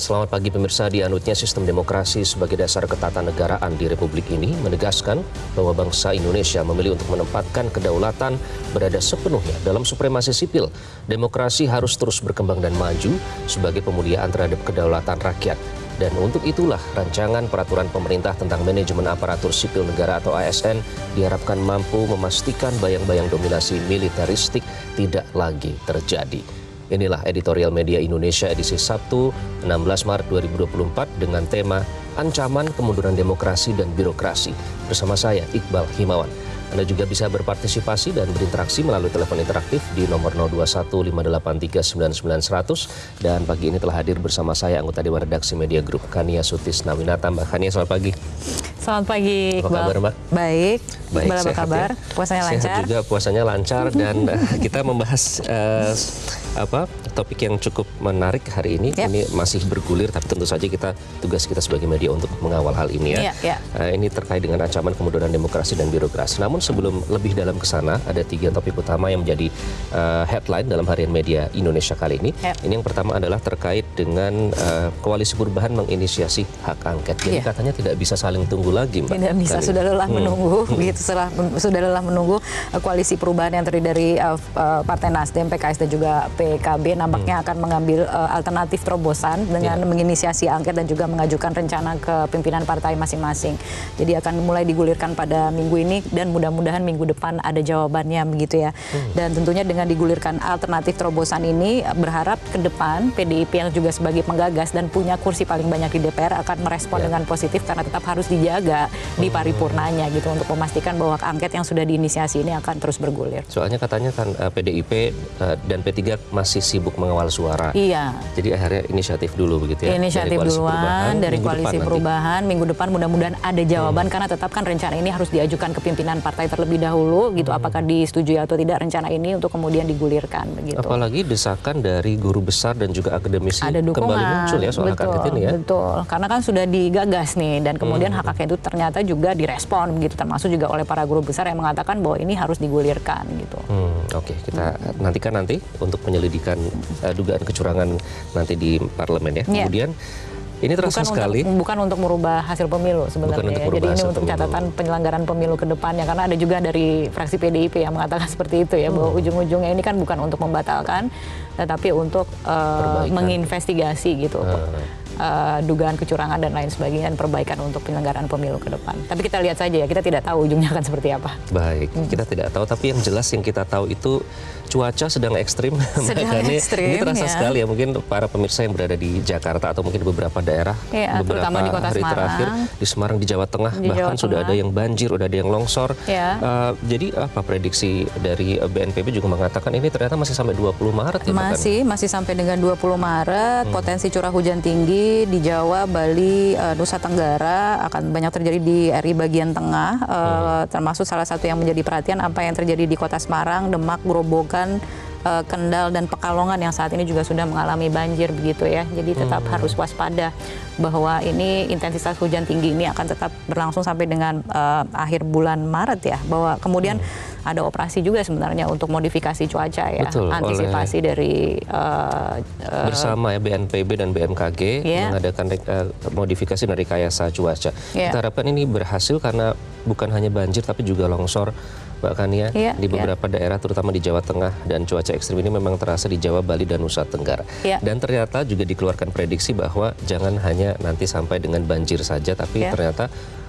Selamat pagi pemirsa. Dianutnya sistem demokrasi sebagai dasar ketatanegaraan di Republik ini menegaskan bahwa bangsa Indonesia memilih untuk menempatkan kedaulatan berada sepenuhnya dalam supremasi sipil. Demokrasi harus terus berkembang dan maju sebagai pemuliaan terhadap kedaulatan rakyat. Dan untuk itulah rancangan peraturan pemerintah tentang manajemen aparatur sipil negara atau ASN diharapkan mampu memastikan bayang-bayang dominasi militeristik tidak lagi terjadi. Inilah editorial Media Indonesia edisi Sabtu 16 Maret 2024 dengan tema Ancaman Kemunduran Demokrasi dan Birokrasi. Bersama saya Iqbal Himawan. Anda juga bisa berpartisipasi dan berinteraksi melalui telepon interaktif di nomor 02158399100. Dan pagi ini telah hadir bersama saya anggota Dewan Redaksi Media Group Khania Sutisnawinata. Mbak Khania, selamat pagi. Selamat pagi, Iqbal. Apa kabar, Mbak? Baik. Iqbal, apa kabar? Ya? Puasanya lancar? Sehat juga, puasanya lancar. Dan kita membahas topik yang cukup menarik hari ini. Yep. Ini masih bergulir, tapi tentu saja tugas kita sebagai media untuk mengawal hal ini ya. Ini terkait dengan ancaman kemunduran demokrasi dan birokrasi. Namun sebelum lebih dalam ke sana, ada 3 topik utama yang menjadi headline dalam harian Media Indonesia kali ini. Yep. Ini yang pertama adalah terkait dengan Koalisi Perubahan menginisiasi hak angket. Jadi katanya tidak bisa saling tunggu lagi, Mbak. Tidak bisa, sudah lelah menunggu. Begitu sudah lelah menunggu Koalisi Perubahan yang terdiri dari Partai Nasdem, PKS dan juga PKB nampaknya akan mengambil alternatif terobosan dengan menginisiasi angket dan juga mengajukan rencana ke pimpinan partai masing-masing. Jadi akan mulai digulirkan pada minggu ini dan mudah-mudahan minggu depan ada jawabannya begitu ya. Dan tentunya dengan digulirkan alternatif terobosan ini berharap ke depan PDIP yang juga sebagai penggagas dan punya kursi paling banyak di DPR akan merespon dengan positif karena tetap harus dijaga di paripurnanya gitu untuk memastikan bahwa angket yang sudah diinisiasi ini akan terus bergulir. Soalnya katanya kan PDIP dan P3 masih sibuk mengawal suara. Iya. Jadi akhirnya inisiatif dulu begitu ya. Inisiatif duluan dari Koalisi Perubahan. Minggu depan mudah-mudahan ada jawaban karena tetap kan rencana ini harus diajukan ke pimpinan partai terlebih dahulu gitu. Apakah disetujui atau tidak rencana ini untuk kemudian digulirkan begitu. Apalagi desakan dari guru besar dan juga akademisi ada dukungan, kembali muncul ya soal hak angket ini ya. Betul. Karena kan sudah digagas nih dan kemudian hak angket itu ternyata juga direspon begitu, termasuk juga oleh para guru besar yang mengatakan bahwa ini harus digulirkan gitu. Oke, kita nantikan untuk penyelidikan dugaan kecurangan nanti di parlemen ya. Kemudian ini terasa sekali bukan untuk merubah hasil pemilu sebenarnya. Jadi ini untuk catatan penyelenggaraan pemilu ke depannya karena ada juga dari fraksi PDIP yang mengatakan seperti itu ya bahwa ujung-ujungnya ini kan bukan untuk membatalkan tetapi untuk menginvestigasi gitu. Dugaan kecurangan dan lain sebagainya dan perbaikan untuk penyelenggaraan pemilu ke depan. Tapi kita lihat saja ya, kita tidak tahu ujungnya akan seperti apa. Baik, kita tidak tahu, tapi yang jelas yang kita tahu itu cuaca sedang ekstrim. Ini terasa sekali ya, mungkin para pemirsa yang berada di Jakarta atau mungkin beberapa daerah, beberapa terutama di Kota hari Semarang. Terakhir di Semarang, di Jawa Tengah, bahkan sudah ada yang banjir, sudah ada yang longsor. Jadi apa prediksi dari BNPB juga mengatakan ini ternyata masih sampai 20 Maret ya? Masih sampai dengan 20 Maret, potensi curah hujan tinggi di Jawa, Bali, Nusa Tenggara akan banyak terjadi di RI bagian tengah, termasuk salah satu yang menjadi perhatian apa yang terjadi di Kota Semarang, Demak, Grobogan, Kendal dan Pekalongan yang saat ini juga sudah mengalami banjir begitu ya. Jadi tetap harus waspada bahwa ini intensitas hujan tinggi ini akan tetap berlangsung sampai dengan akhir bulan Maret ya. Bahwa kemudian ada operasi juga sebenarnya untuk modifikasi cuaca ya. Betul, antisipasi dari bersama ya BNPB dan BMKG mengadakan modifikasi dari rekayasa cuaca. Kita harapkan ini berhasil karena bukan hanya banjir tapi juga longsor, Mbak Khania, di beberapa daerah terutama di Jawa Tengah, dan cuaca ekstrim ini memang terasa di Jawa, Bali, dan Nusa Tenggara. Dan ternyata juga dikeluarkan prediksi bahwa jangan hanya nanti sampai dengan banjir saja, tapi ternyata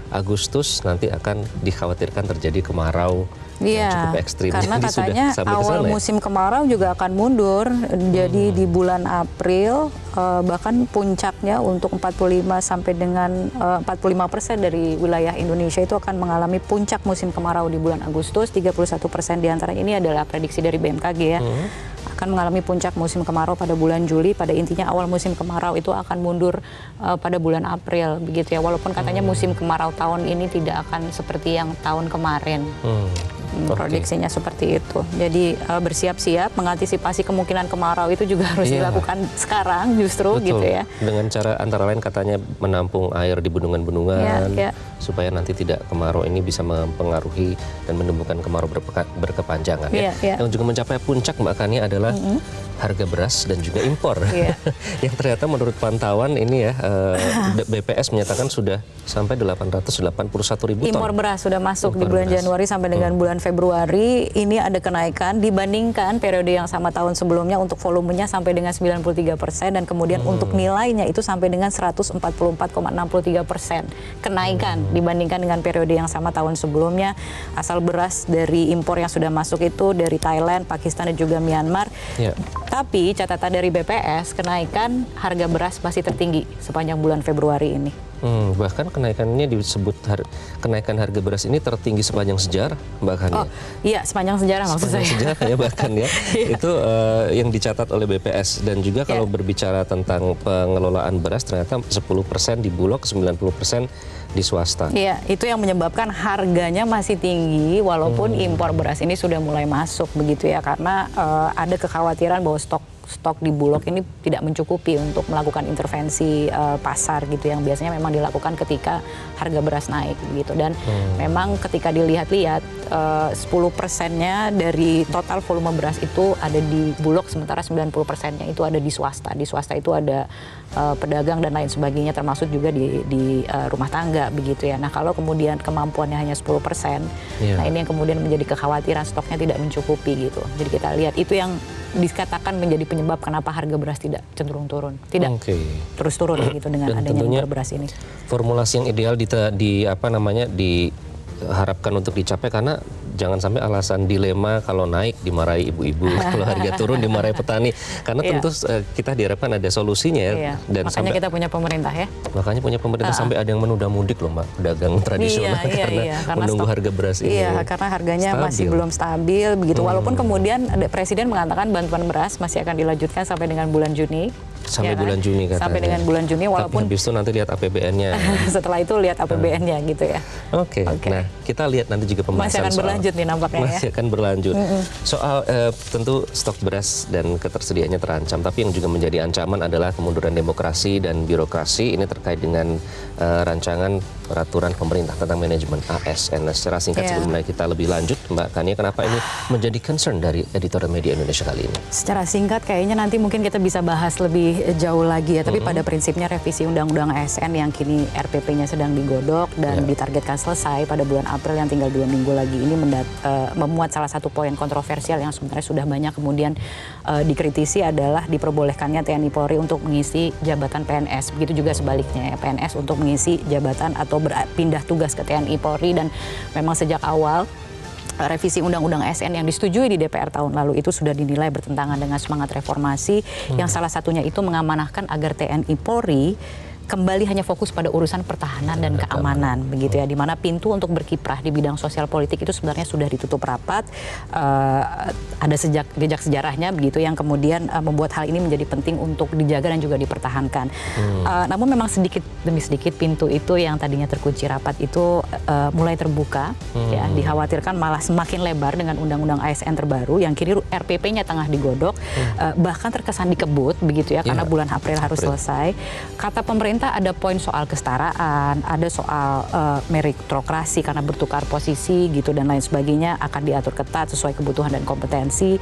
Agustus nanti akan dikhawatirkan terjadi kemarau yang cukup ekstrim. Karena katanya awal musim kemarau juga akan mundur. Jadi di bulan April bahkan puncaknya untuk 45 sampai dengan 45% dari wilayah Indonesia itu akan mengalami puncak musim kemarau di bulan Agustus. 31% diantaranya ini adalah prediksi dari BMKG ya. Akan mengalami puncak musim kemarau pada bulan Juli. Pada intinya awal musim kemarau itu akan mundur pada bulan April begitu ya. Walaupun katanya musim kemarau tahun ini tidak akan seperti yang tahun kemarin. Prediksinya seperti itu. Jadi bersiap-siap mengantisipasi kemungkinan kemarau itu juga harus dilakukan sekarang justru. Betul. Gitu ya. Dengan cara antara lain katanya menampung air di bendungan-bendungan, supaya nanti tidak kemarau ini bisa mempengaruhi dan menimbulkan kemarau berkepanjangan ya. Yang juga mencapai puncak Mbak Kania adalah harga beras dan juga impor. Yang ternyata menurut pantauan ini ya BPS menyatakan sudah sampai 881.000 ton. Impor beras sudah masuk di bulan Januari sampai dengan bulan Februari. Ini ada kenaikan dibandingkan periode yang sama tahun sebelumnya untuk volumenya sampai dengan 93% dan kemudian untuk nilainya itu sampai dengan 144,63% kenaikan dibandingkan dengan periode yang sama tahun sebelumnya. Asal beras dari impor yang sudah masuk itu dari Thailand, Pakistan dan juga Myanmar. Tapi catatan dari BPS, kenaikan harga beras masih tertinggi sepanjang bulan Februari ini. Bahkan kenaikannya disebut kenaikan harga beras ini tertinggi sepanjang sejarah, bahkan ya. Iya, sepanjang sejarah maksud saya. Sejarah ya bahkan ya. Itu yang dicatat oleh BPS. Dan juga kalau berbicara tentang pengelolaan beras, ternyata 10% di Bulog, 90% di swasta. Iya, itu yang menyebabkan harganya masih tinggi walaupun impor beras ini sudah mulai masuk begitu ya, karena ada kekhawatiran bahwa stok di Bulog ini tidak mencukupi untuk melakukan intervensi pasar gitu yang biasanya memang dilakukan ketika harga beras naik gitu. Dan memang ketika dilihat-lihat 10%-nya dari total volume beras itu ada di Bulog, sementara 90%-nya itu ada di swasta. Di swasta itu ada pedagang dan lain sebagainya, termasuk juga di rumah tangga begitu ya. Nah, kalau kemudian kemampuannya hanya 10%, nah ini yang kemudian menjadi kekhawatiran stoknya tidak mencukupi gitu. Jadi kita lihat itu yang dikatakan menjadi penyebab kenapa harga beras tidak cenderung turun, tidak terus turun gitu dengan adanya impor beras ini. Formulasi yang ideal diharapkan untuk dicapai, karena jangan sampai alasan dilema kalau naik dimarahi ibu-ibu, kalau harga turun dimarahi petani. Karena tentu kita diharapkan ada solusinya ya. Dan makanya kita punya pemerintah ya. Makanya punya pemerintah sampai ada yang menunda mudik loh Mbak, pedagang tradisional karena menunggu harga beras ini. Iya, karena harganya masih belum stabil begitu. Walaupun kemudian Presiden mengatakan bantuan beras masih akan dilanjutkan sampai dengan bulan Juni. Sampai bulan Juni katanya. Sampai dengan bulan Juni, walaupun habis itu nanti lihat APBN-nya. Setelah itu lihat APBN-nya gitu ya. Oke. Nah, kita lihat nanti juga pembahasan masih akan berlanjut nih nampaknya ya. Masih akan berlanjut. Soal tentu stok beras dan ketersediaannya terancam, tapi yang juga menjadi ancaman adalah kemunduran demokrasi dan birokrasi. Ini terkait dengan rancangan peraturan pemerintah tentang manajemen ASN. Nah, secara singkat sebelum kita lebih lanjut, Mbak Kania, kenapa ini menjadi concern dari editorial media Indonesia kali ini? Secara singkat kayaknya nanti mungkin kita bisa bahas lebih jauh lagi ya, tapi pada prinsipnya revisi Undang-Undang ASN yang kini RPP-nya sedang digodok dan ditargetkan selesai pada bulan April yang tinggal 2 minggu lagi ini memuat salah satu poin kontroversial yang sebenarnya sudah banyak kemudian dikritisi adalah diperbolehkannya TNI Polri untuk mengisi jabatan PNS, begitu juga sebaliknya ya, PNS untuk mengisi jabatan atau berpindah tugas ke TNI Polri. Dan memang sejak awal revisi Undang-Undang ASN yang disetujui di DPR tahun lalu itu sudah dinilai bertentangan dengan semangat reformasi yang salah satunya itu mengamanahkan agar TNI Polri kembali hanya fokus pada urusan pertahanan dan keamanan begitu ya, di mana pintu untuk berkiprah di bidang sosial politik itu sebenarnya sudah ditutup rapat. Ada jejak sejarahnya begitu yang kemudian membuat hal ini menjadi penting untuk dijaga dan juga dipertahankan. Namun memang sedikit demi sedikit pintu itu yang tadinya terkunci rapat itu mulai terbuka ya, dikhawatirkan malah semakin lebar dengan Undang-Undang ASN terbaru yang kini RPP-nya tengah digodok, bahkan terkesan dikebut begitu ya, karena bulan April harus selesai. Kata pemerintah ada poin soal kesetaraan, ada soal meritokrasi karena bertukar posisi gitu dan lain sebagainya akan diatur ketat sesuai kebutuhan dan kompetensi,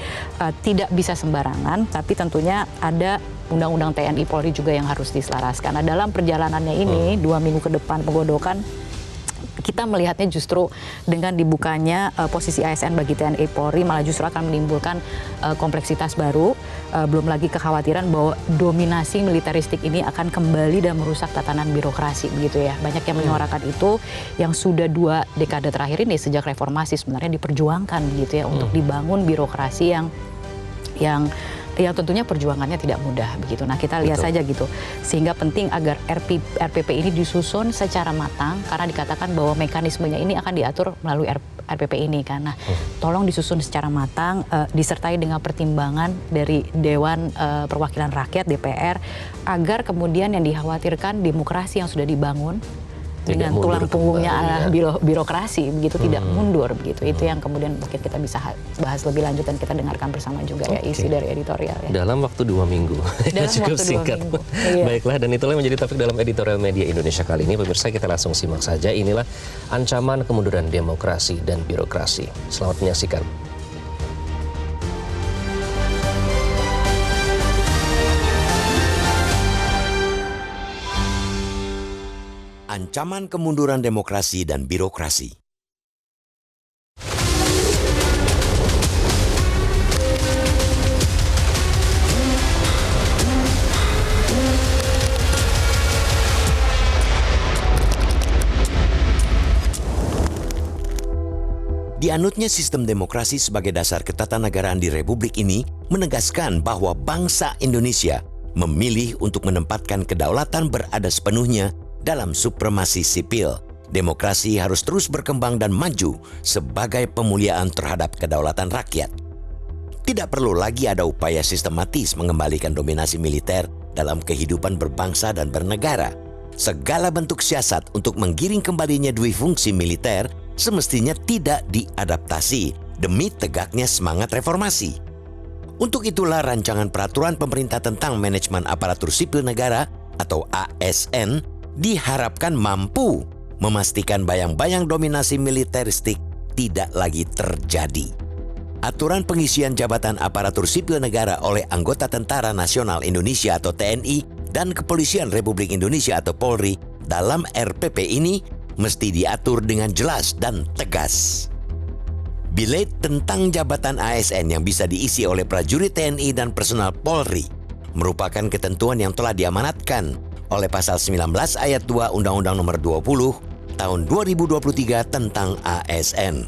tidak bisa sembarangan, tapi tentunya ada Undang-Undang TNI Polri juga yang harus diselaraskan. Nah, dalam perjalanannya ini 2 minggu ke depan penggodokan, kita melihatnya justru dengan dibukanya posisi ASN bagi TNI Polri malah justru akan menimbulkan kompleksitas baru, belum lagi kekhawatiran bahwa dominasi militeristik ini akan kembali dan merusak tatanan birokrasi begitu ya. Banyak yang menyuarakan itu yang sudah 2 dekade terakhir ini sejak reformasi sebenarnya diperjuangkan gitu ya untuk dibangun birokrasi yang tentunya perjuangannya tidak mudah begitu. Nah, kita lihat saja gitu. Sehingga penting agar RPP ini disusun secara matang karena dikatakan bahwa mekanismenya ini akan diatur melalui RPP ini kan. Nah, tolong disusun secara matang, disertai dengan pertimbangan dari Dewan Perwakilan Rakyat DPR agar kemudian yang dikhawatirkan demokrasi yang sudah dibangun dengan tulang punggungnya birokrasi begitu, tidak mundur begitu. Itu yang kemudian mungkin kita bisa bahas lebih lanjut dan kita dengarkan bersama juga ya isi dari editorial ya. Dalam waktu 2 minggu. Dalam cukup waktu 2 singkat. minggu. Iya. Baiklah, dan itulah yang menjadi topik dalam editorial Media Indonesia kali ini. Pemirsa, kita langsung simak saja. Inilah ancaman kemunduran demokrasi dan birokrasi. Selamat menyaksikan. Ancaman kemunduran demokrasi dan birokrasi. Dianutnya sistem demokrasi sebagai dasar ketatanegaraan di Republik ini menegaskan bahwa bangsa Indonesia memilih untuk menempatkan kedaulatan berada sepenuhnya dalam supremasi sipil. Demokrasi harus terus berkembang dan maju sebagai pemuliaan terhadap kedaulatan rakyat. Tidak perlu lagi ada upaya sistematis mengembalikan dominasi militer dalam kehidupan berbangsa dan bernegara. Segala bentuk siasat untuk menggiring kembalinya dui fungsi militer semestinya tidak diadaptasi demi tegaknya semangat reformasi. Untuk itulah rancangan peraturan pemerintah tentang manajemen aparatur sipil negara atau ASN diharapkan mampu memastikan bayang-bayang dominasi militeristik tidak lagi terjadi. Aturan pengisian jabatan aparatur sipil negara oleh anggota Tentara Nasional Indonesia atau TNI dan Kepolisian Republik Indonesia atau Polri dalam RPP ini mesti diatur dengan jelas dan tegas. Bilet tentang jabatan ASN yang bisa diisi oleh prajurit TNI dan personal Polri merupakan ketentuan yang telah diamanatkan oleh pasal 19 ayat 2 Undang-Undang Nomor 20 Tahun 2023 tentang ASN.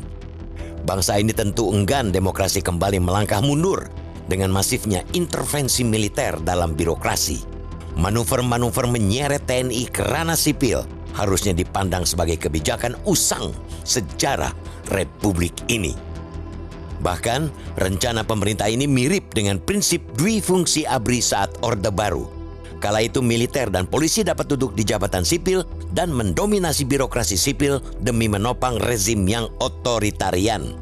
Bangsa ini tentu enggan demokrasi kembali melangkah mundur dengan masifnya intervensi militer dalam birokrasi. Manuver-manuver menyeret TNI ke ranah sipil harusnya dipandang sebagai kebijakan usang sejarah Republik ini. Bahkan, rencana pemerintah ini mirip dengan prinsip dui fungsi ABRI saat Orde Baru. Kala itu militer dan polisi dapat duduk di jabatan sipil dan mendominasi birokrasi sipil demi menopang rezim yang otoritarian.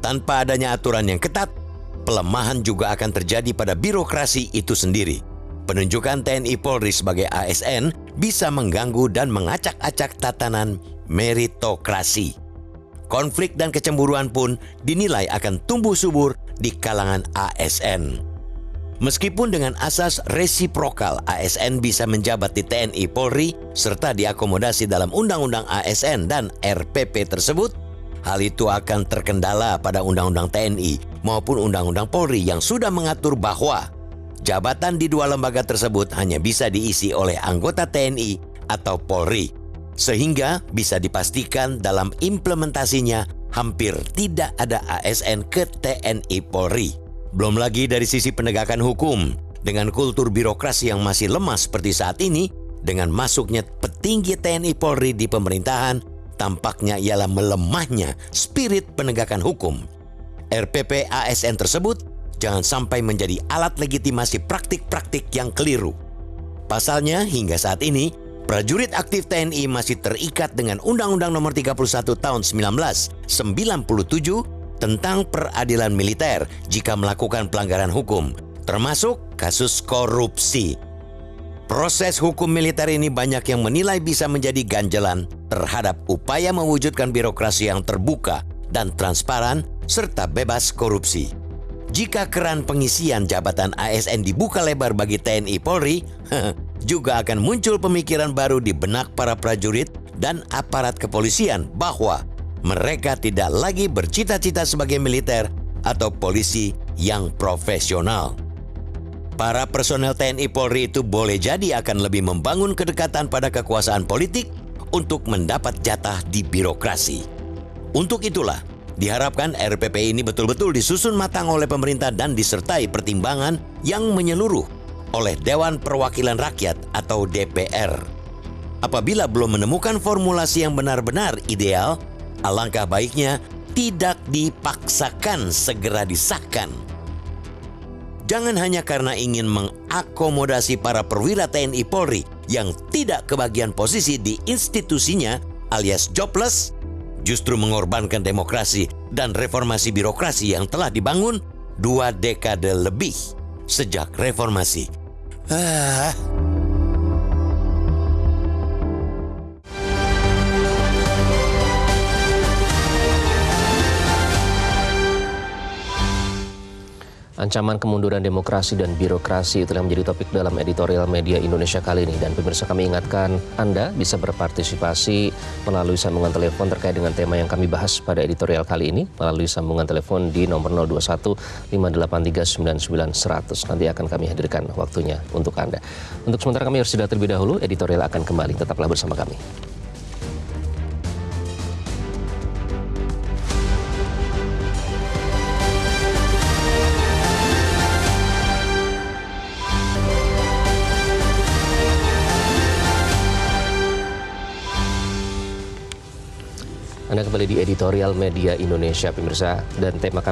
Tanpa adanya aturan yang ketat, pelemahan juga akan terjadi pada birokrasi itu sendiri. Penunjukan TNI Polri sebagai ASN bisa mengganggu dan mengacak-acak tatanan meritokrasi. Konflik dan kecemburuan pun dinilai akan tumbuh subur di kalangan ASN. Meskipun dengan asas resiprokal ASN bisa menjabat di TNI Polri serta diakomodasi dalam Undang-Undang ASN dan RPP tersebut, hal itu akan terkendala pada Undang-Undang TNI maupun Undang-Undang Polri yang sudah mengatur bahwa jabatan di dua lembaga tersebut hanya bisa diisi oleh anggota TNI atau Polri, sehingga bisa dipastikan dalam implementasinya hampir tidak ada ASN ke TNI Polri. Belum lagi dari sisi penegakan hukum, dengan kultur birokrasi yang masih lemah seperti saat ini, dengan masuknya petinggi TNI Polri di pemerintahan, tampaknya ialah melemahnya spirit penegakan hukum. RPP ASN tersebut jangan sampai menjadi alat legitimasi praktik-praktik yang keliru. Pasalnya, hingga saat ini, prajurit aktif TNI masih terikat dengan Undang-Undang Nomor 31 Tahun 1997 tentang peradilan militer jika melakukan pelanggaran hukum, termasuk kasus korupsi. Proses hukum militer ini banyak yang menilai bisa menjadi ganjalan terhadap upaya mewujudkan birokrasi yang terbuka dan transparan serta bebas korupsi. Jika keran pengisian jabatan ASN dibuka lebar bagi TNI Polri, juga akan muncul pemikiran baru di benak para prajurit dan aparat kepolisian bahwa mereka tidak lagi bercita-cita sebagai militer atau polisi yang profesional. Para personel TNI Polri itu boleh jadi akan lebih membangun kedekatan pada kekuasaan politik untuk mendapat jatah di birokrasi. Untuk itulah, diharapkan RPP ini betul-betul disusun matang oleh pemerintah dan disertai pertimbangan yang menyeluruh oleh Dewan Perwakilan Rakyat atau DPR. Apabila belum menemukan formulasi yang benar-benar ideal, alangkah baiknya tidak dipaksakan segera disahkan. Jangan hanya karena ingin mengakomodasi para perwira TNI Polri yang tidak kebagian posisi di institusinya alias jobless, justru mengorbankan demokrasi dan reformasi birokrasi yang telah dibangun 2 dekade lebih sejak reformasi. Ancaman kemunduran demokrasi dan birokrasi itulah menjadi topik dalam editorial media Indonesia kali ini. Dan pemirsa, kami ingatkan Anda bisa berpartisipasi melalui sambungan telepon terkait dengan tema yang kami bahas pada editorial kali ini melalui sambungan telepon di nomor 021 583 99 100. Nanti akan kami hadirkan waktunya untuk Anda. Untuk sementara kami harus jeda terlebih dahulu, editorial akan kembali. Tetaplah bersama kami. Anda kembali di editorial media Indonesia, pemirsa, dan tema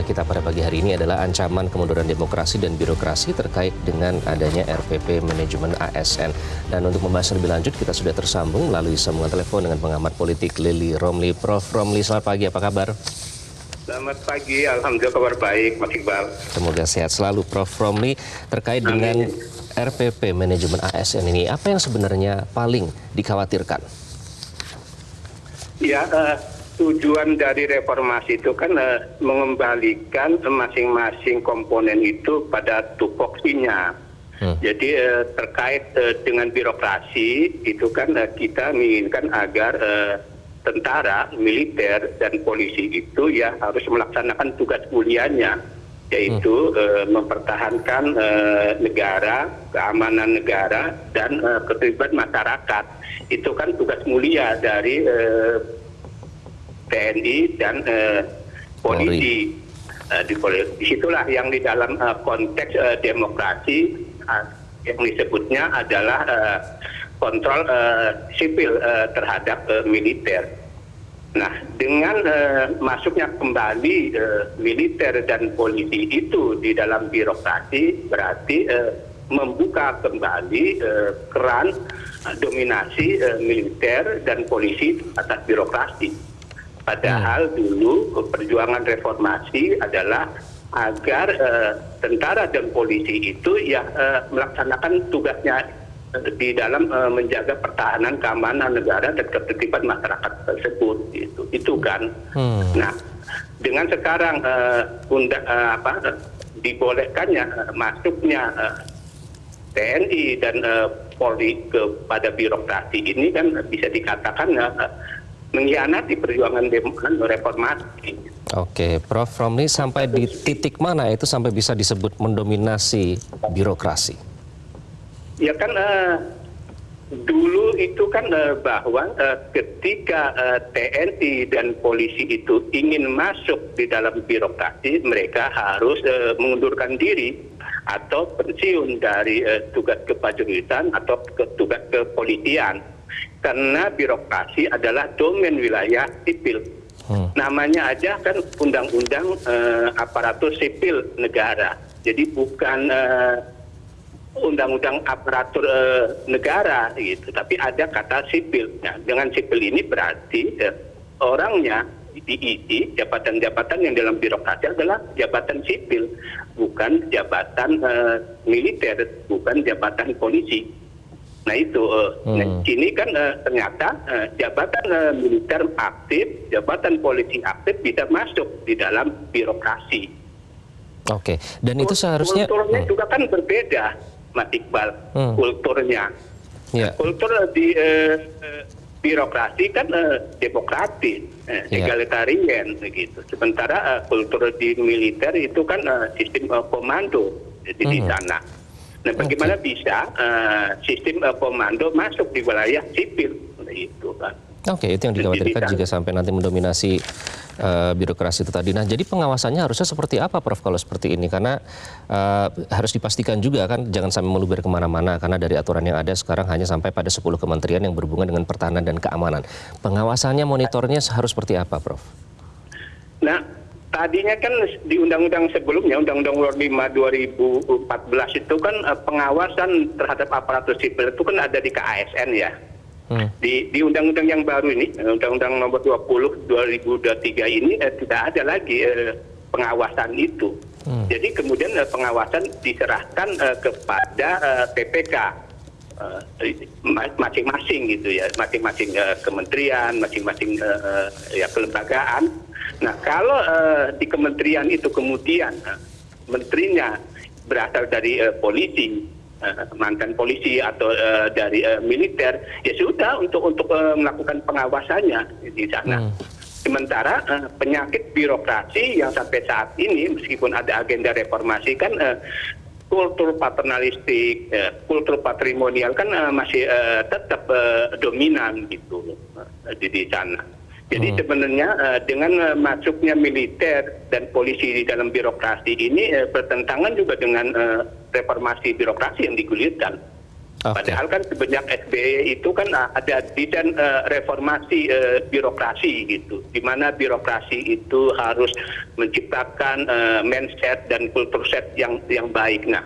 kita pada pagi hari ini adalah ancaman kemunduran demokrasi dan birokrasi terkait dengan adanya RPP manajemen ASN. Dan untuk membahas lebih lanjut, kita sudah tersambung melalui sambungan telepon dengan pengamat politik Lily Romli. Prof. Romli, selamat pagi, apa kabar? Selamat pagi, alhamdulillah kabar baik, Mas Iqbal. Semoga sehat selalu, Prof. Romli. Terkait dengan RPP manajemen ASN ini, apa yang sebenarnya paling dikhawatirkan? Ya, tujuan dari reformasi itu kan mengembalikan masing-masing komponen itu pada tupoksinya. Jadi terkait dengan birokrasi itu kan kita menginginkan agar tentara, militer, dan polisi itu ya harus melaksanakan tugas mulianya, yaitu mempertahankan negara, keamanan negara, dan keterlibatan masyarakat. Itu kan tugas mulia dari TNI dan polisi. Disitulah yang di dalam konteks demokrasi yang disebutnya adalah kontrol sipil terhadap militer. Nah, dengan masuknya kembali militer dan polisi itu di dalam birokrasi berarti membuka kembali keran dominasi militer dan polisi atas birokrasi. Padahal dulu perjuangan reformasi adalah agar tentara dan polisi itu ya melaksanakan tugasnya di dalam menjaga pertahanan keamanan negara dan ketertiban masyarakat tersebut. Itu kan. Nah, dengan sekarang dibolehkannya masuknya TNI dan Polri kepada birokrasi ini kan bisa dikatakan mengkhianati perjuangan reformasi. Oke, Prof. Romli, sampai di titik mana itu sampai bisa disebut mendominasi birokrasi? Ya kan dulu itu kan bahwa ketika TNI dan polisi itu ingin masuk di dalam birokrasi, mereka harus mengundurkan diri atau pensiun dari tugas keprajuritan atau tugas kepolisian. Karena birokrasi adalah domain wilayah sipil. Namanya aja kan undang-undang aparatur sipil negara. Jadi bukan undang-undang aparatur negara gitu, tapi ada kata sipil. Nah, dengan sipil ini berarti orangnya diisi jabatan-jabatan yang dalam birokrasi adalah jabatan sipil, bukan jabatan militer, bukan jabatan polisi. Nah itu, ini kan ternyata jabatan militer aktif, jabatan polisi aktif bisa masuk di dalam birokrasi. Oke, dan itu seharusnya kulturnya juga kan berbeda, Mas Iqbal, kulturnya. Yeah. Kultur di birokrasi kan demokratis, egalitarian begitu. Sementara kultur di militer itu kan sistem komando di sana. Nah, bagaimana bisa sistem komando masuk di wilayah sipil itu kan? Oke, itu yang dikhawatirkan jika sampai nanti mendominasi birokrasi itu tadi. Nah, jadi pengawasannya harusnya seperti apa, Prof, kalau seperti ini? Karena harus dipastikan juga kan jangan sampai meluber kemana-mana, karena dari aturan yang ada sekarang hanya sampai pada 10 kementerian yang berhubungan dengan pertahanan dan keamanan. Pengawasannya, monitornya harus seperti apa, Prof? Nah, tadinya kan di undang-undang sebelumnya, Undang-Undang Nomor 5 2014 itu kan pengawasan terhadap aparatur sipil itu kan ada di KASN ya. Di undang-undang yang baru ini, Undang-Undang Nomor 20 2023 ini tidak ada lagi pengawasan itu. Jadi kemudian pengawasan diserahkan kepada PPK masing-masing gitu ya, masing-masing kementerian, masing-masing ya kelembagaan. Nah, kalau di kementerian itu kemudian menterinya berasal dari polisi, mantan polisi atau dari militer, ya sudah untuk melakukan pengawasannya di sana. Sementara penyakit birokrasi yang sampai saat ini meskipun ada agenda reformasi kan kultur paternalistik, kultur patrimonial kan masih tetap dominan gitu di sana. Jadi sebenarnya dengan masuknya militer dan polisi di dalam birokrasi ini bertentangan juga dengan reformasi birokrasi yang digulirkan. Padahal kan semenjak SBY itu kan ada desain reformasi birokrasi gitu, di mana birokrasi itu harus menciptakan mindset dan kultur set yang baik. Nah,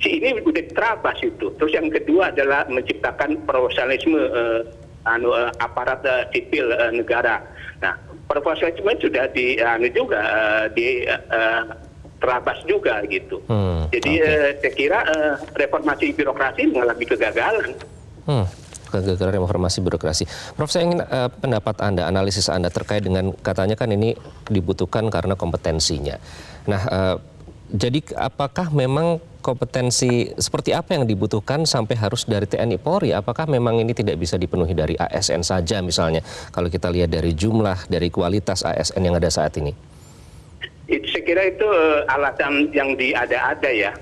ini udah terabas itu. Terus yang kedua adalah menciptakan profesionalisme aparat sipil negara. Nah, profesionalisme sudah terabas juga gitu. Jadi saya kira reformasi birokrasi mengalami kegagalan. Kegagalan reformasi birokrasi. Prof, saya ingin pendapat Anda, analisis Anda terkait dengan katanya kan ini dibutuhkan karena kompetensinya. Nah, jadi apakah memang kompetensi seperti apa yang dibutuhkan sampai harus dari TNI Polri? Apakah memang ini tidak bisa dipenuhi dari ASN saja misalnya? Kalau kita lihat dari jumlah, dari kualitas ASN yang ada saat ini. Saya kira itu alasan yang diada-ada ya,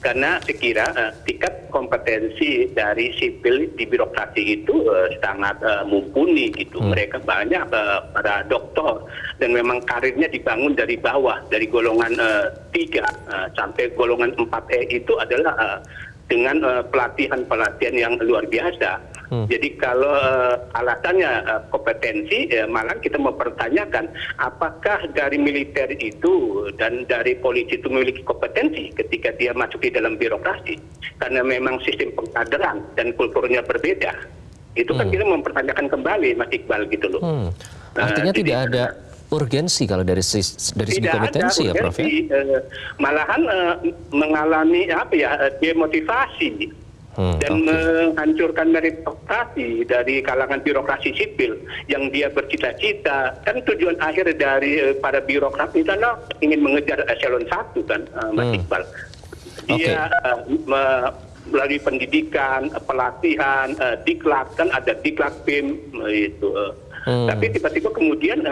karena saya kira tingkat kompetensi dari sipil di birokrasi itu sangat mumpuni gitu. Mereka banyak para doktor dan memang karirnya dibangun dari bawah, dari golongan 3 sampai golongan 4E itu adalah dengan pelatihan-pelatihan yang luar biasa. Jadi kalau alasannya kompetensi, malah kita mempertanyakan apakah dari militer itu dan dari polisi itu memiliki kompetensi ketika dia masuk di dalam birokrasi, karena memang sistem pengkaderan dan kulturnya berbeda. Itu kan kita mempertanyakan kembali, Mas Iqbal gitu loh. Artinya tidak ada urgensi kalau dari segi kompetensi ya, Prof ya? Malahan mengalami demotivasi. Dan menghancurkan meritokrasi dari kalangan birokrasi sipil yang dia bercita-cita. Kan tujuan akhir dari para birokrat misalnya ingin mengejar eselon 1 kan, Mas Iqbal. Dia melalui pendidikan, pelatihan, diklat, kan ada diklat BIM itu. Tapi tiba-tiba kemudian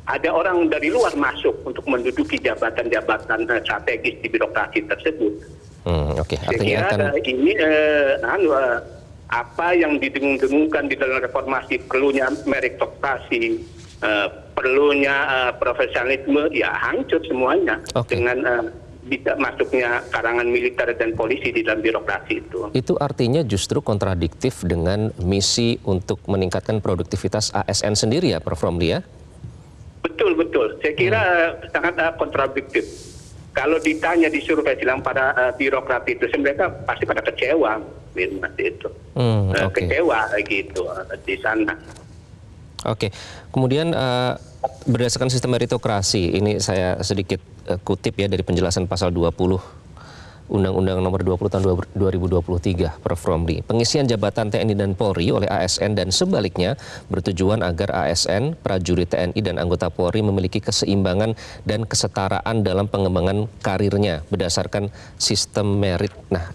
ada orang dari luar masuk untuk menduduki jabatan-jabatan strategis di birokrasi tersebut. Artinya saya kira ini apa yang didengung-dengungkan di dalam reformasi, perlunya meritokrasi, perlunya profesionalisme, ya hancur semuanya dengan bisa masuknya kalangan militer dan polisi di dalam birokrasi itu. Itu artinya justru kontradiktif dengan misi untuk meningkatkan produktivitas ASN sendiri ya, Prof Romli ya? Betul. Saya kira sangat kontradiktif. Kalau ditanya di survei silang para birokrat itu, mereka pasti pada kecewa, itu kecewa gitu di sana. Kemudian berdasarkan sistem meritokrasi, ini saya sedikit kutip ya dari penjelasan pasal 20 Undang-Undang Nomor 20 tahun 2023, Prof Romli. Pengisian jabatan TNI dan Polri oleh ASN dan sebaliknya bertujuan agar ASN, prajurit TNI dan anggota Polri memiliki keseimbangan dan kesetaraan dalam pengembangan karirnya berdasarkan sistem merit. Nah,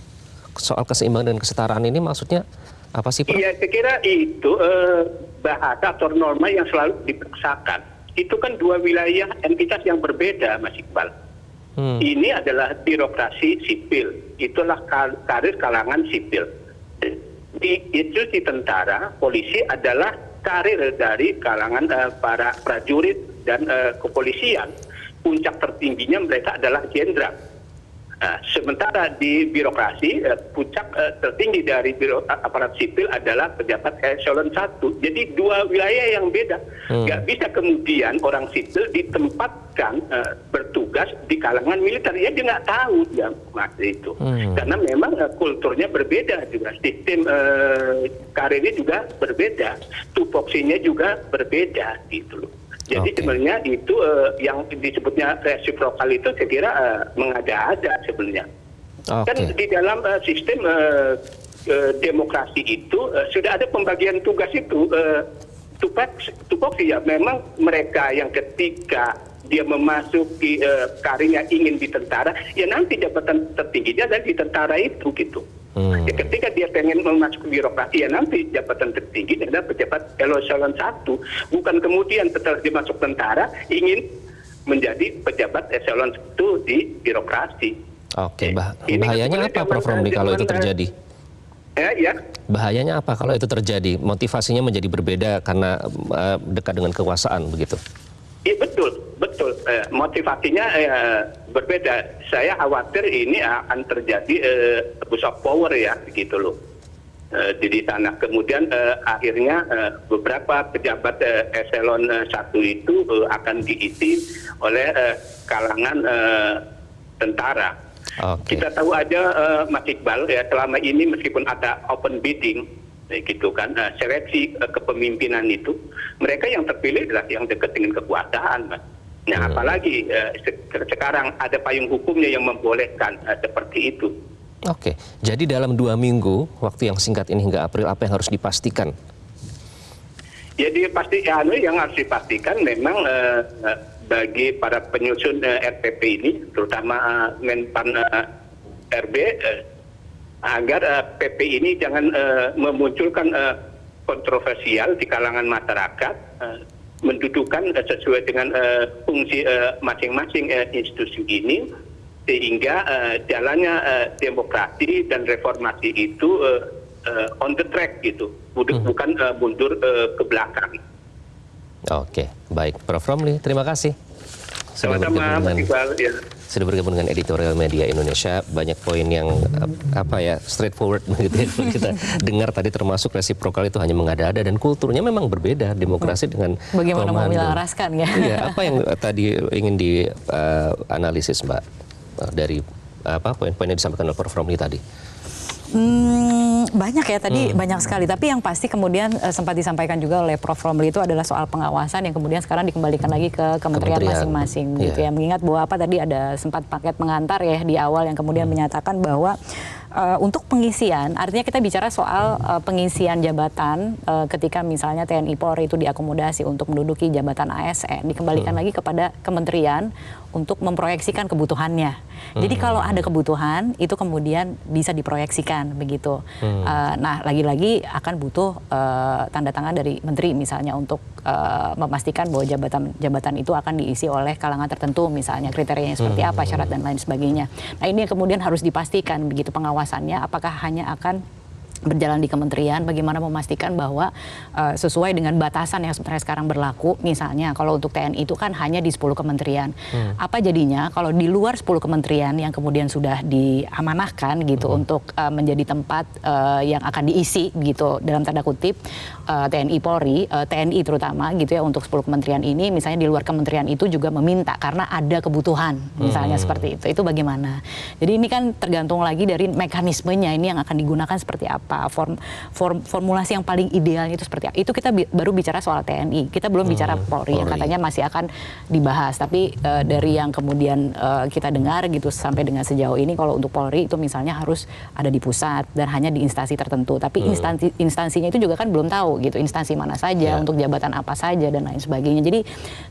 soal keseimbangan dan kesetaraan ini maksudnya apa sih, Prof? Iya, saya kira itu bahasa atau norma yang selalu dipaksakan. Itu kan dua wilayah entitas yang berbeda, Mas Iqbal. Ini adalah birokrasi sipil, itulah karir kalangan sipil. Di institusi tentara, polisi adalah karir dari kalangan para prajurit dan kepolisian. Puncak tertingginya mereka adalah jenderal. Sementara di birokrasi, puncak tertinggi dari aparat sipil adalah pejabat eselon 1. Jadi dua wilayah yang beda. Nggak bisa kemudian orang sipil ditempatkan bertugas di kalangan militer. Ya dia nggak tahu ya Mas itu. Karena memang kulturnya berbeda juga. Sistem karirnya juga berbeda. Tupoksinya juga berbeda gitu loh. Jadi sebenarnya itu yang disebutnya resiprokal itu saya kira mengada-ada sebenarnya. Kan di dalam sistem demokrasi itu sudah ada pembagian tugas itu. Tupoksi ya memang mereka yang ketika dia memasuki karirnya ingin di tentara, ya nanti jabatan tertingginya ada di tentara itu gitu. Ya, ketika dia pengen memasuki birokrasi, ya nanti jabatan tertinggi adalah pejabat eselon 1. Bukan kemudian setelah dia masuk tentara ingin menjadi pejabat eselon 1 di birokrasi. Oke, bahayanya apa Prof. Romli kalau itu terjadi? Ya. Bahayanya apa kalau itu terjadi? Motivasinya menjadi berbeda karena dekat dengan kekuasaan begitu? Iya betul. Motivasinya berbeda. Saya khawatir ini akan terjadi abuse of power ya, gitu loh. Di sana kemudian akhirnya beberapa pejabat eselon 1 itu akan diisi oleh kalangan tentara. Kita tahu aja Mas Iqbal ya, selama ini meskipun ada open bidding gitu kan, seleksi kepemimpinan itu mereka yang terpilih adalah yang dekat dengan kekuasaan, Mas. Nah, apalagi sekarang ada payung hukumnya yang membolehkan seperti itu. Oke, jadi dalam 2 minggu waktu yang singkat ini hingga April, apa yang harus dipastikan? Jadi yang harus dipastikan memang bagi para penyusun RPP ini, terutama Menpan RB, agar PP ini jangan memunculkan kontroversial di kalangan masyarakat, mendudukan sesuai dengan fungsi masing-masing institusi ini, sehingga jalannya demokrasi dan reformasi itu on the track gitu, bukan mundur ke belakang. Oke, baik, Prof. Romli, terima kasih. Sama-sama, Mas Iqbal. Sudah bergabung dengan Editorial Media Indonesia. Banyak poin yang straightforward begitu ya. Kita dengar tadi, termasuk resiprokal itu hanya mengada-ada dan kulturnya memang berbeda, demokrasi dengan bagaimana komando. menyelaraskan ya. Iya, apa yang tadi ingin dianalisis Mbak dari poin-poin yang disampaikan oleh Prof. Romli tadi? Banyak ya tadi, banyak sekali. Tapi yang pasti kemudian sempat disampaikan juga oleh Prof. Romli itu adalah soal pengawasan yang kemudian sekarang dikembalikan lagi ke kementerian masing-masing. Gitu ya. Mengingat bahwa tadi ada sempat paket pengantar ya di awal yang kemudian menyatakan bahwa untuk pengisian, artinya kita bicara soal pengisian jabatan ketika misalnya TNI Polri itu diakomodasi untuk menduduki jabatan ASN, dikembalikan lagi kepada kementerian untuk memproyeksikan kebutuhannya. Jadi kalau ada kebutuhan itu kemudian bisa diproyeksikan begitu. Nah lagi-lagi akan butuh tanda tangan dari menteri misalnya untuk memastikan bahwa jabatan itu akan diisi oleh kalangan tertentu, misalnya kriterianya seperti apa, syarat dan lain sebagainya. Nah ini yang kemudian harus dipastikan begitu pengawasannya, apakah hanya akan berjalan di kementerian, bagaimana memastikan bahwa sesuai dengan batasan yang sebenarnya sekarang berlaku, misalnya kalau untuk TNI itu kan hanya di 10 kementerian. Apa jadinya kalau di luar 10 kementerian yang kemudian sudah diamanahkan gitu untuk menjadi tempat yang akan diisi gitu dalam tanda kutip TNI Polri, TNI terutama gitu ya, untuk 10 kementerian ini, misalnya di luar kementerian itu juga meminta karena ada kebutuhan misalnya seperti itu bagaimana. Jadi ini kan tergantung lagi dari mekanismenya ini yang akan digunakan seperti apa. Formulasi yang paling idealnya itu seperti apa. Itu kita baru bicara soal TNI. Kita belum bicara Polri yang katanya masih akan dibahas. Tapi dari yang kemudian kita dengar gitu sampai dengan sejauh ini, kalau untuk Polri itu misalnya harus ada di pusat dan hanya di instansi tertentu. Tapi instansinya itu juga kan belum tahu gitu, instansi mana saja, untuk jabatan apa saja dan lain sebagainya. Jadi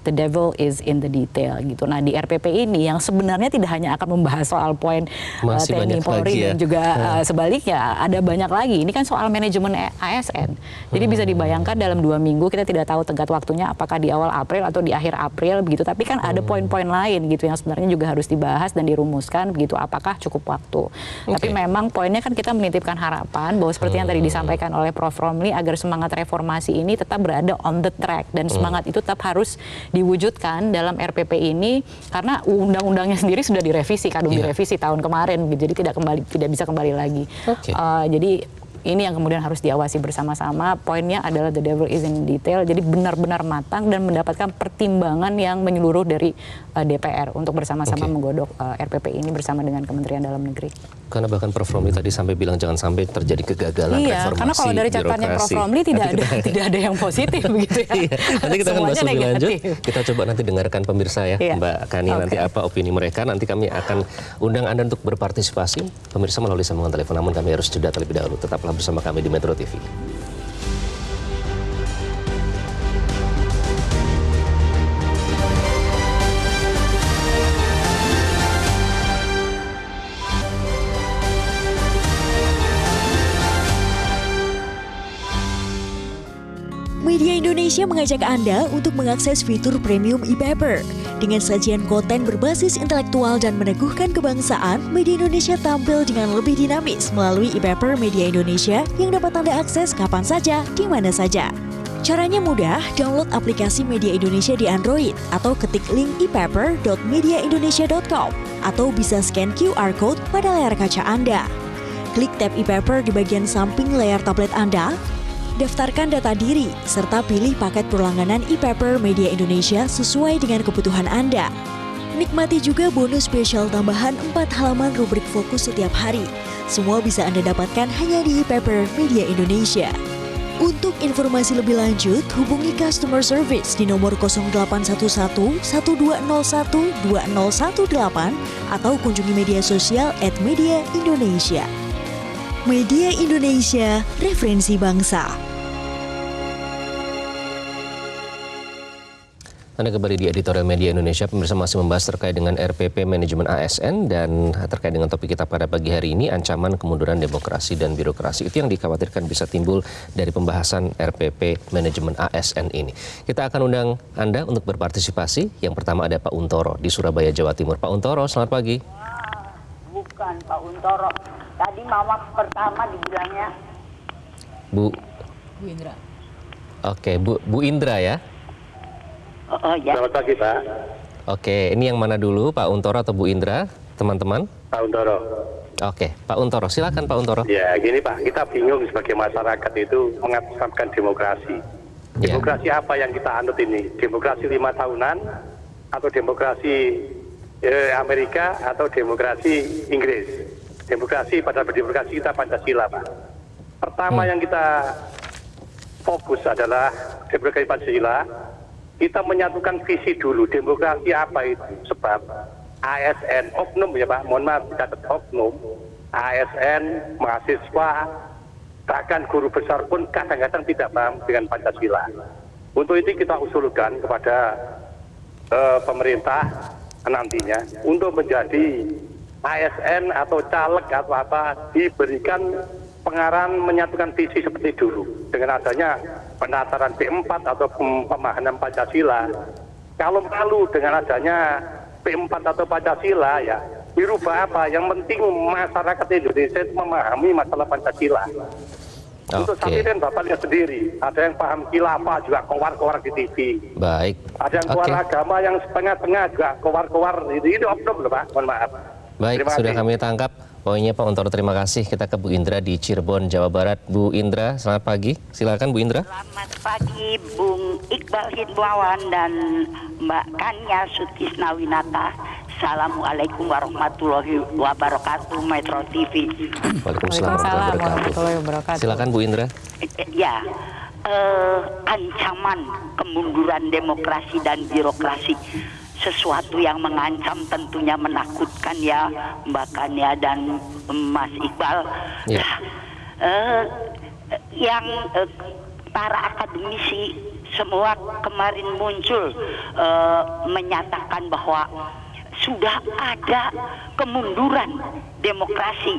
the devil is in the detail gitu. Nah di RPP ini yang sebenarnya tidak hanya akan membahas soal poin TNI Polri dan juga sebaliknya ada banyak lagi lagi, ini kan soal manajemen ASN. Jadi bisa dibayangkan dalam 2 minggu kita tidak tahu tenggat waktunya apakah di awal April atau di akhir April begitu. Tapi kan ada poin-poin lain gitu yang sebenarnya juga harus dibahas dan dirumuskan begitu. Apakah cukup waktu? Tapi memang poinnya kan kita menitipkan harapan bahwa seperti yang tadi disampaikan oleh Prof. Romli agar semangat reformasi ini tetap berada on the track dan semangat itu tetap harus diwujudkan dalam RPP ini karena undang-undangnya sendiri sudah direvisi, direvisi tahun kemarin, jadi tidak bisa kembali lagi. Jadi ini yang kemudian harus diawasi bersama-sama. Poinnya adalah the devil is in detail. Jadi benar-benar matang dan mendapatkan pertimbangan yang menyeluruh dari DPR untuk bersama-sama menggodok RPP ini bersama dengan Kementerian Dalam Negeri. Karena bahkan Prof. Romli tadi sampai bilang jangan sampai terjadi kegagalan reformasi. Karena kalau dari catatannya Prof. Romli tidak ada yang positif begitu ya. Nanti kita akan bahas lebih lanjut. Kita coba nanti dengarkan pemirsa ya, Mbak Kani nanti apa opini mereka. Nanti kami akan undang Anda untuk berpartisipasi pemirsa melalui sambungan telepon. Namun kami harus jeda terlebih dahulu. Tetaplah bersama kami di Metro TV. Media Indonesia mengajak Anda untuk mengakses fitur premium e-paper. Dengan sajian konten berbasis intelektual dan meneguhkan kebangsaan, Media Indonesia tampil dengan lebih dinamis melalui e-paper Media Indonesia yang dapat Anda akses kapan saja, di mana saja. Caranya mudah, download aplikasi Media Indonesia di Android atau ketik link e-paper.mediaindonesia.com atau bisa scan QR Code pada layar kaca Anda. Klik tab e-paper di bagian samping layar tablet Anda, daftarkan data diri, serta pilih paket perlangganan e-paper Media Indonesia sesuai dengan kebutuhan Anda. Nikmati juga bonus spesial tambahan 4 halaman rubrik fokus setiap hari. Semua bisa Anda dapatkan hanya di e-paper Media Indonesia. Untuk informasi lebih lanjut, hubungi customer service di nomor 0811 1201 2018 atau kunjungi media sosial @mediaindonesia. Media Indonesia, referensi bangsa. Anda kembali di editorial Media Indonesia, pemirsa masih membahas terkait dengan RPP manajemen ASN dan terkait dengan topik kita pada pagi hari ini, ancaman kemunduran demokrasi dan birokrasi. Itu yang dikhawatirkan bisa timbul dari pembahasan RPP manajemen ASN ini. Kita akan undang Anda untuk berpartisipasi. Yang pertama ada Pak Untoro di Surabaya, Jawa Timur. Pak Untoro, selamat pagi. Bukan Pak Untoro. Tadi mama pertama dibilangnya Bu Indra. Oke, Bu Indra ya. Oh ya. Selamat pagi, Pak. Oke, ini yang mana dulu, Pak Untoro atau Bu Indra, teman-teman? Pak Untoro. Oke, Pak Untoro, silakan Pak Untoro. Ya, gini Pak, kita bingung sebagai masyarakat itu mengatasnamakan demokrasi. Demokrasi apa yang kita anut ini? Demokrasi 5 tahunan atau demokrasi Amerika atau demokrasi Inggris? Demokrasi pada berdemokrasi kita Pancasila, Pak. Pertama yang kita fokus adalah demokrasi Pancasila. Kita menyatukan visi dulu, demokrasi apa itu? Sebab ASN, oknum ya Pak, mohon maaf, catat oknum, ASN, mahasiswa, bahkan guru besar pun kadang-kadang tidak paham dengan Pancasila. Untuk itu kita usulkan kepada pemerintah nantinya, untuk menjadi ASN atau caleg atau apa, diberikan pengarahan menyatukan visi seperti dulu. Dengan adanya penataran P4 atau pemahaman Pancasila. Kalau malu dengan adanya P4 atau Pancasila ya, dirubah apa? Yang penting masyarakat Indonesia itu memahami masalah Pancasila. Untuk saat ini kan Bapak lihat sendiri, ada yang paham khilafah juga kowar-kowar di TV. Baik. Ada yang kowar agama yang setengah-tengah juga kowar-kowar. Ini oknum loh Pak, mohon maaf. Baik, sudah kami tangkap poinnya Pak Untoro, terima kasih. Kita ke Bu Indra di Cirebon, Jawa Barat. Bu Indra, selamat pagi. Silakan Bu Indra. Selamat pagi Bung Iqbal Hidwawan dan Mbak Kania Sutisnawinata. Assalamualaikum warahmatullahi wabarakatuh, Metro TV. Waalaikumsalam warahmatullahi wabarakatuh. Silakan Bu Indra. Ya, ancaman kemunduran demokrasi dan birokrasi. Sesuatu yang mengancam, tentunya menakutkan ya Mbak Kania dan Mas Iqbal. Ya. Yang para akademisi semua kemarin muncul menyatakan bahwa sudah ada kemunduran demokrasi.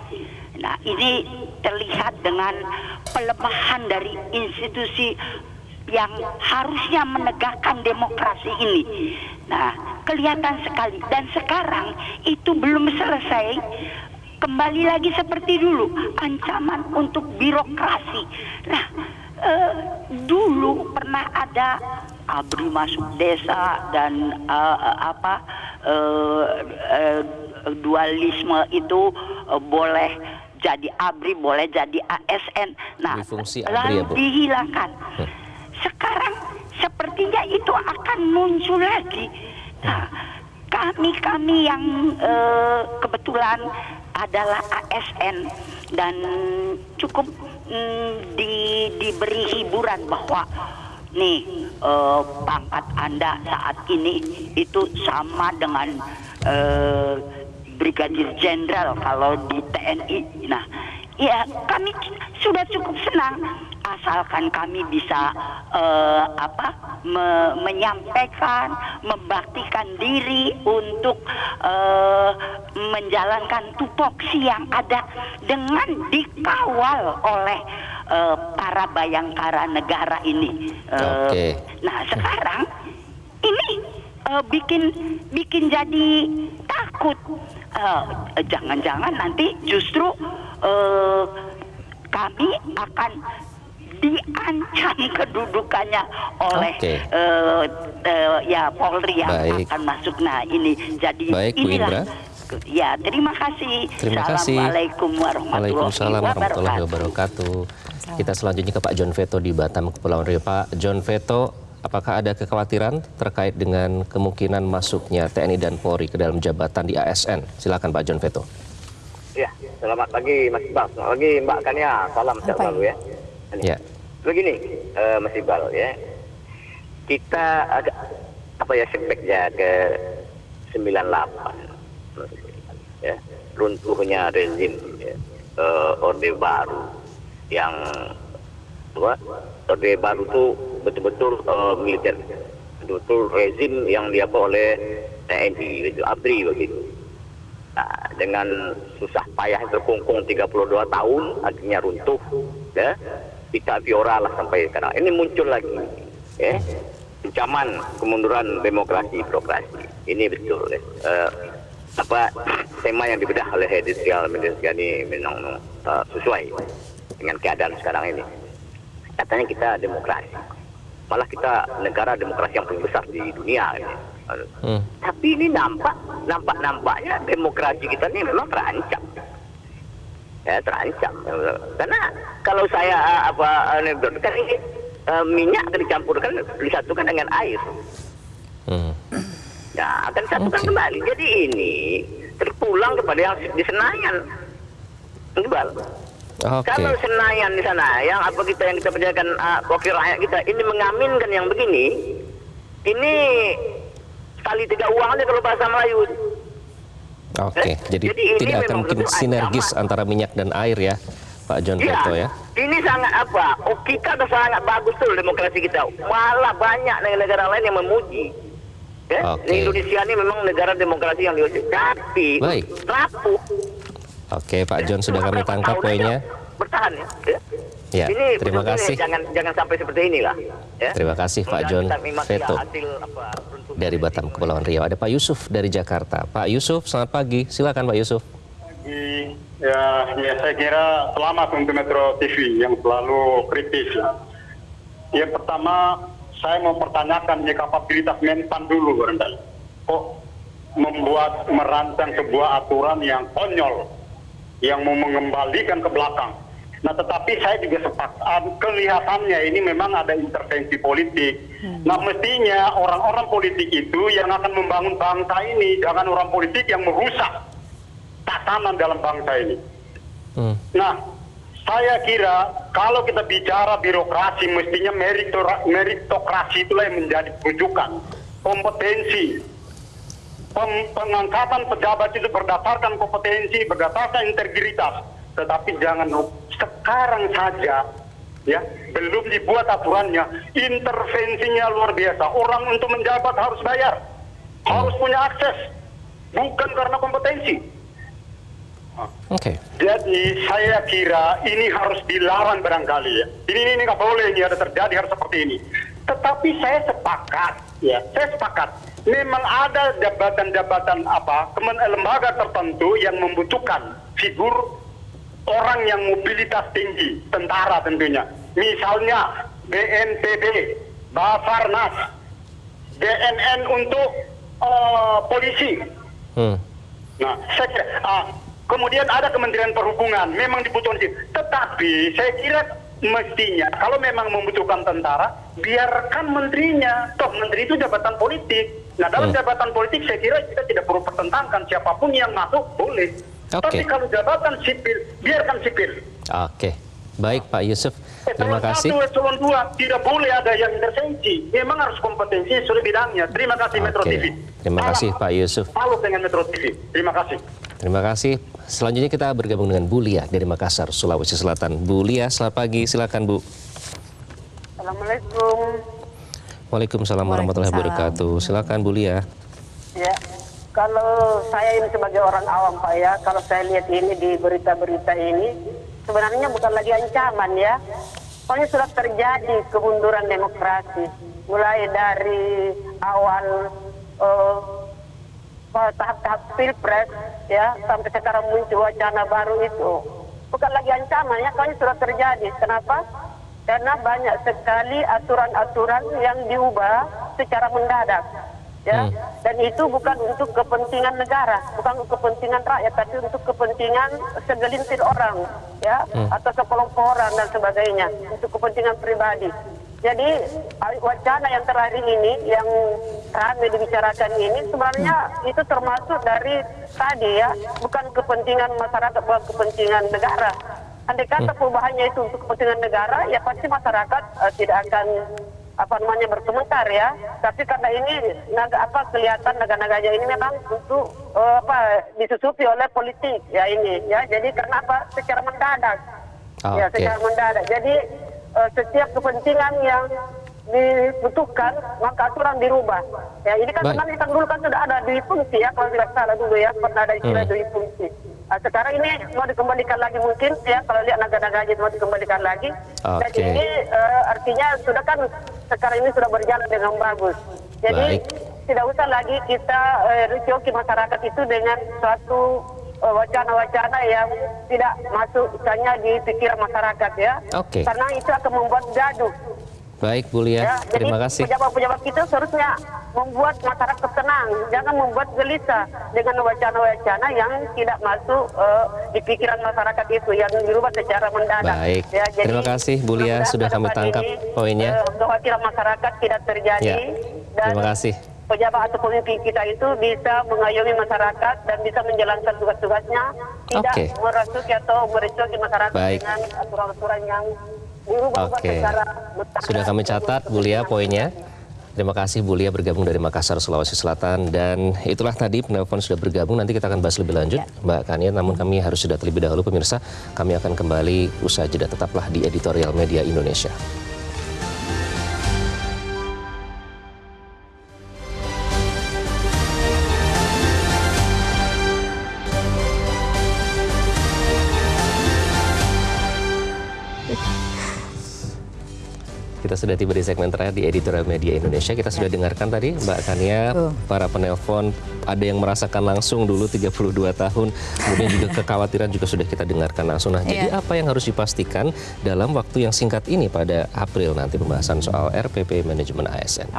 Nah, ini terlihat dengan pelemahan dari institusi yang harusnya menegakkan demokrasi ini. Nah, kelihatan sekali. Dan sekarang itu belum selesai. Kembali lagi seperti dulu, ancaman untuk birokrasi. Nah, dulu pernah ada ABRI masuk desa dan dualisme itu boleh jadi ABRI, boleh jadi ASN. Nah, Fungsi ABRI, lalu ya, Bu? dihilangkan. Sekarang sepertinya itu akan muncul lagi. Nah, kami yang kebetulan adalah ASN dan cukup diberi hiburan bahwa nih pangkat Anda saat ini itu sama dengan Brigadir Jenderal kalau di TNI. Nah, ya kami sudah cukup senang asalkan kami bisa menyampaikan, membaktikan diri untuk menjalankan tupoksi yang ada dengan dikawal oleh para bayangkara negara ini. Nah, sekarang ini bikin jadi takut. Jangan-jangan nanti justru kami akan diancam kedudukannya oleh ya Polri yang akan masuk. Nah, ini jadi inilah. Ya, terima kasih. Assalamualaikum warahmatullahi wabarakatuh. Kita selanjutnya ke Pak John Veto di Batam, Kepulauan Riau. Pak John Veto, apakah ada kekhawatiran terkait dengan kemungkinan masuknya TNI dan Polri ke dalam jabatan di ASN? Silakan Pak John Veto. Ya, selamat pagi Mas Iqbal. Selamat pagi Mbak Kania. Salam sehat selalu ya. Ya. Begini, Mas Iqbal ya. Kita agak setback ya ke 98. Ya, runtuhnya rezim ya. Orde Baru yang Orde Baru itu betul-betul militer, betul-betul rezim yang diapa oleh TNI, itu ABRI begitu. Nah, dengan susah payah terkungkung 32 tahun akhirnya runtuh ya. Kita Fiora lah sampai sekarang. Ini muncul lagi ya. Ancaman kemunduran demokrasi birokrasi. Ini betul ya. Tema yang dibedah oleh editorial media ini memang sesuai dengan keadaan sekarang ini. Katanya kita demokrasi, malah kita negara demokrasi yang paling besar di dunia ini. Tapi ini nampaknya demokrasi kita ini memang terancam. Ya, terancam. Karena kalau saya kan ini minyak akan dicampurkan, disatukan dengan air. Ya, akan disatukan kembali. Jadi ini terpulang kepada yang di Senayan. Iqbal. Kalau Senayan di sana, yang kita percayakan wakil rakyat kita ini mengaminkan yang begini, ini sekali 3 uang aja kalau bahasa Melayu. Jadi tidak akan mungkin sinergis antara minyak dan air ya, Pak John Veto ya. Ini sangat kita sudah sangat bagus tuh demokrasi kita. Malah banyak negara lain yang memuji. Ya? Indonesia ini memang negara demokrasi yang diuji, tapi rapuh. Pak John sudah kami tangkap poinnya. Bertahan ya. Ya, ini terima kasih. Jangan sampai seperti inilah. Ya? Terima kasih Pak John Veto dari Batam, Kepulauan Riau. Ada Pak Yusuf dari Jakarta. Pak Yusuf, selamat pagi. Silakan Pak Yusuf. Ya, saya kira selamat untuk Metro TV yang selalu kritis. Yang pertama, saya mau pertanyakan kapabilitas Menpan dulu barangkali. Kok merancang sebuah aturan yang konyol, yang mau mengembalikan ke belakang. Nah, tetapi saya juga sepakat kelihatannya ini memang ada intervensi politik. Nah, mestinya orang-orang politik itu yang akan membangun bangsa ini, jangan orang politik yang merusak tatanan dalam bangsa ini. Nah, saya kira kalau kita bicara birokrasi, mestinya meritokrasi itulah yang menjadi rujukan. Kompetensi, pengangkatan pejabat itu berdasarkan kompetensi, berdasarkan integritas. Tetapi jangan sekarang saja, ya, belum dibuat aturannya, intervensinya luar biasa. Orang untuk menjabat harus bayar, harus punya akses. bukan karena kompetensi. Oke. Jadi saya kira ini harus dilawan barangkali ya. Ini nggak boleh ini ada terjadi harus seperti ini. Tetapi saya sepakat ya, saya sepakat. Memang ada jabatan-jabatan lembaga tertentu yang membutuhkan figur orang yang mobilitas tinggi, tentara tentunya. Misalnya BNPB, Basarnas, BNN untuk polisi. Nah, saya kira, kemudian ada Kementerian Perhubungan, memang dibutuhkan. Tetapi saya kira mestinya kalau memang membutuhkan tentara, biarkan menterinya. Toh menteri itu jabatan politik. Nah, dalam jabatan politik saya kira kita tidak perlu pertentangkan siapapun yang masuk boleh. Tapi kalau jabatan sipil, biarkan sipil. Oke. Baik Pak Yusuf, terima kasih. Eselon 2 tidak boleh ada yang intervensi. Memang harus kompetensi sesuai bidangnya. Terima kasih Metro TV. Terima kasih Pak Yusuf. Salut dengan Metro TV. Terima kasih. Terima kasih. Selanjutnya kita bergabung dengan Bu Lia dari Makassar, Sulawesi Selatan. Bu Lia, selamat pagi. Silakan Bu. Assalamualaikum. Waalaikumsalam warahmatullahi wabarakatuh. Silakan Bu Lia. Ya, kalau saya ini sebagai orang awam Pak ya, kalau saya lihat ini di berita-berita ini, sebenarnya bukan lagi ancaman ya. Pokoknya sudah terjadi kemunduran demokrasi. Mulai dari awal tahap-tahap pilpres ya, sampai sekarang muncul wacana baru itu. Bukan lagi ancaman ya, pokoknya sudah terjadi. Kenapa? Karena banyak sekali aturan-aturan yang diubah secara mendadak. Ya, dan itu bukan untuk kepentingan negara, bukan untuk kepentingan rakyat, tapi untuk kepentingan segelintir orang, ya, atau sekelompok orang dan sebagainya, untuk kepentingan pribadi. Jadi wacana yang terakhir ini, yang ramai dibicarakan ini, sebenarnya itu termasuk dari tadi ya, bukan kepentingan masyarakat, bukan kepentingan negara. Andai kata perubahannya itu untuk kepentingan negara, ya pasti masyarakat tidak akan berkomentar ya. Tapi karena ini kelihatan naga-naganya ini memang untuk disusupi oleh politik ya ini ya. Jadi karena secara mendadak. Ya, secara mendadak. Jadi setiap kepentingan yang dibutuhkan maka aturan dirubah. Ya, ini kan sebenarnya kan dulu kan sudah ada dui fungsi ya, kalau tidak salah dulu ya, pernah ada istilah dui fungsi. Sekarang ini mau dikembalikan lagi mungkin ya, kalau lihat naga-naganya mau dikembalikan lagi. Dan ini artinya sudah kan sekarang ini sudah berjalan dengan bagus. Jadi tidak usah lagi kita recioki masyarakat itu dengan suatu wacana-wacana yang tidak masuk misalnya di pikiran masyarakat ya. Karena itu akan membuat gaduh. Baik Bu Lia, ya, terima jadi kasih. Pejabat-pejabat kita seharusnya membuat masyarakat tenang, jangan membuat gelisah dengan wacana-wacana yang tidak masuk di pikiran masyarakat itu, yang dirubah secara mendadak. Baik, ya, jadi, terima kasih Bu Lia, sudah kami tangkap poinnya. Kekhawatiran masyarakat tidak terjadi, dan terima kasih. Pejabat atau pemimpin kita itu bisa mengayomi masyarakat dan bisa menjalankan tugas-tugasnya, tidak merasuki atau merecoki masyarakat dengan aturan-aturan yang sudah kami catat Bu Lia poinnya. Terima kasih Bu Lia bergabung dari Makassar, Sulawesi Selatan. Dan itulah tadi penelpon sudah bergabung. Nanti kita akan bahas lebih lanjut Mbak Kania. Namun kami harus sudah terlebih dahulu pemirsa. Kami akan kembali usai jeda. Tetaplah di Editorial Media Indonesia. Kita sudah tiba di segmen terakhir di Editorial Media Indonesia. Kita sudah dengarkan tadi Mbak Kania, para penelpon, ada yang merasakan langsung dulu 32 tahun, kemudian juga kekhawatiran juga sudah kita dengarkan langsung. Nah, jadi apa yang harus dipastikan dalam waktu yang singkat ini pada April nanti pembahasan soal RPP manajemen ASN?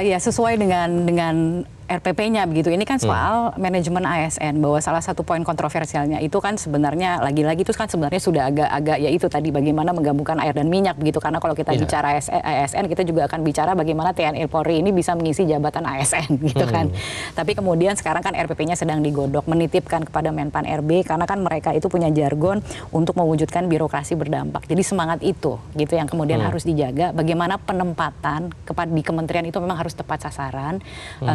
Ya sesuai dengan RPP-nya begitu. Ini kan soal manajemen ASN, bahwa salah satu poin kontroversialnya itu kan sebenarnya lagi-lagi itu kan sebenarnya sudah agak ya itu tadi bagaimana menggabungkan air dan minyak begitu, karena kalau kita bicara ASN kita juga akan bicara bagaimana TNI Polri ini bisa mengisi jabatan ASN gitu kan. Tapi kemudian sekarang kan RPP-nya sedang digodok, menitipkan kepada Menpan RB karena kan mereka itu punya jargon untuk mewujudkan birokrasi berdampak. Jadi semangat itu gitu yang kemudian harus dijaga, bagaimana penempatan di kementerian itu memang harus tepat sasaran,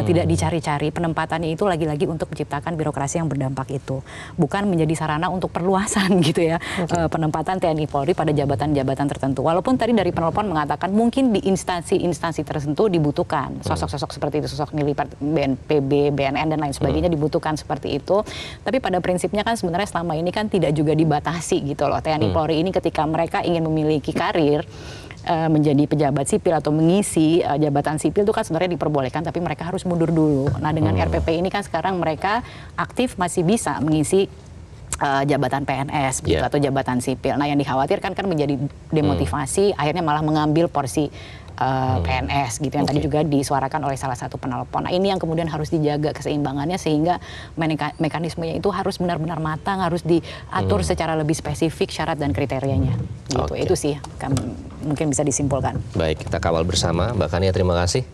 tidak dicari-cari. Penempatannya itu lagi-lagi untuk menciptakan birokrasi yang berdampak itu, bukan menjadi sarana untuk perluasan gitu ya. Penempatan TNI Polri pada jabatan-jabatan tertentu. Walaupun tadi dari penelpon mengatakan mungkin di instansi-instansi tertentu dibutuhkan sosok-sosok seperti itu, sosok militer, BNPB, BNN dan lain sebagainya dibutuhkan seperti itu. Tapi pada prinsipnya kan sebenarnya selama ini kan tidak juga dibatasi gitu loh. TNI Polri ini ketika mereka ingin memiliki karir menjadi pejabat sipil atau mengisi jabatan sipil itu kan sebenarnya diperbolehkan, tapi mereka harus mundur dulu. Nah dengan RPP ini kan sekarang mereka aktif masih bisa mengisi jabatan PNS gitu, atau jabatan sipil. Nah yang dikhawatirkan kan menjadi demotivasi, akhirnya malah mengambil porsi PNS gitu yang tadi juga disuarakan oleh salah satu penelpon. Nah ini yang kemudian harus dijaga keseimbangannya sehingga mekanismenya itu harus benar-benar matang, harus diatur secara lebih spesifik syarat dan kriterianya. Gitu. Itu sih mungkin bisa disimpulkan. Baik, kita kawal bersama. Mbak Kania, terima kasih.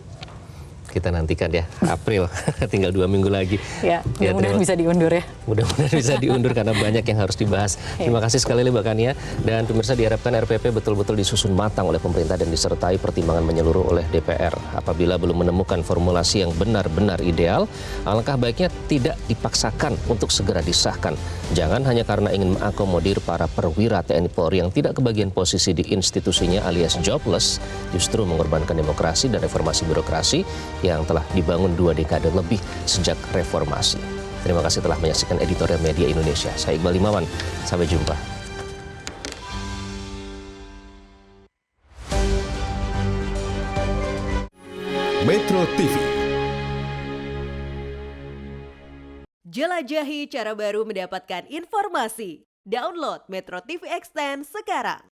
Kita nantikan ya, April, tinggal 2 minggu lagi. Ya, mudah-mudahan bisa diundur ya. Mudah-mudahan bisa diundur karena banyak yang harus dibahas. Terima kasih sekali lagi Mbak Kania. Dan pemirsa, diharapkan RPP betul-betul disusun matang oleh pemerintah dan disertai pertimbangan menyeluruh oleh DPR. Apabila belum menemukan formulasi yang benar-benar ideal, alangkah baiknya tidak dipaksakan untuk segera disahkan. Jangan hanya karena ingin mengakomodir para perwira TNI Polri yang tidak kebagian posisi di institusinya alias jobless, justru mengorbankan demokrasi dan reformasi birokrasi yang telah dibangun 2 dekade lebih sejak reformasi. Terima kasih telah menyaksikan Editorial Media Indonesia. Saya Iqbal Imawan. Sampai jumpa. Metro TV. Jelajahi cara baru mendapatkan informasi. Download Metro TV Extend sekarang.